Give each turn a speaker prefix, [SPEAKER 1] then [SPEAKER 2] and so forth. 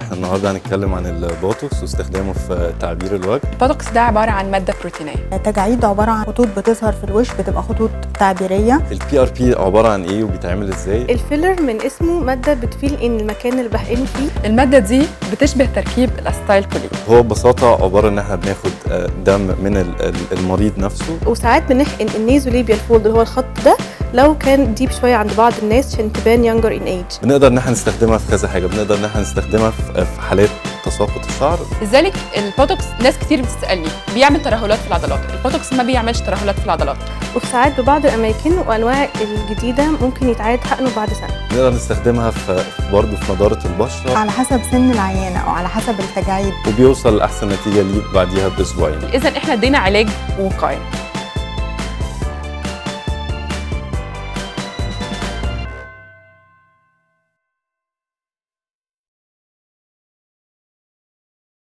[SPEAKER 1] احنا النهارده هنتكلم عن البوتوكس واستخدامه في تعبير الوجه.
[SPEAKER 2] البوتوكس ده عبارة عن مادة بروتينية.
[SPEAKER 3] تجاعيد عبارة عن خطوط بتظهر في الوش، بتبقى خطوط تعبيرية.
[SPEAKER 1] البي ار بي عباره عن ايه وبيتعمل ازاي؟
[SPEAKER 4] الفيلر من اسمه مادة بتفيل ان المكان اللي بحقنه فيه.
[SPEAKER 2] المادة دي بتشبه تركيب الأستايل كولين.
[SPEAKER 1] هو ببساطه عباره ان احنا بناخد دم من المريض نفسه،
[SPEAKER 4] وساعات بنحقن النيزوليبيال فولد اللي هو الخط ده لو كان ديب شوية عند بعض الناس عشان تبان يونجر ان ايج.
[SPEAKER 1] بنقدر ان احنا نستخدمها في كذا حاجه، بنقدر ان احنا نستخدمها في حالات تساقط الشعر.
[SPEAKER 2] لذلك البوتوكس ناس كتير بتسألني بيعمل ترهلات في العضلات. البوتوكس ما بيعملش ترهلات في العضلات.
[SPEAKER 4] وفي ساعات ببعض الأماكن وأنواع الجديدة ممكن يتعاد حقنه بعد سنة.
[SPEAKER 1] نقدر نستخدمها برضه في نضاره البشره،
[SPEAKER 3] على حسب سن العيانة أو على حسب التجاعيد.
[SPEAKER 1] وبيوصل لاحسن نتيجه ليه بعديها باسبوعين.
[SPEAKER 2] إذا إحنا ادينا علاج وقائي.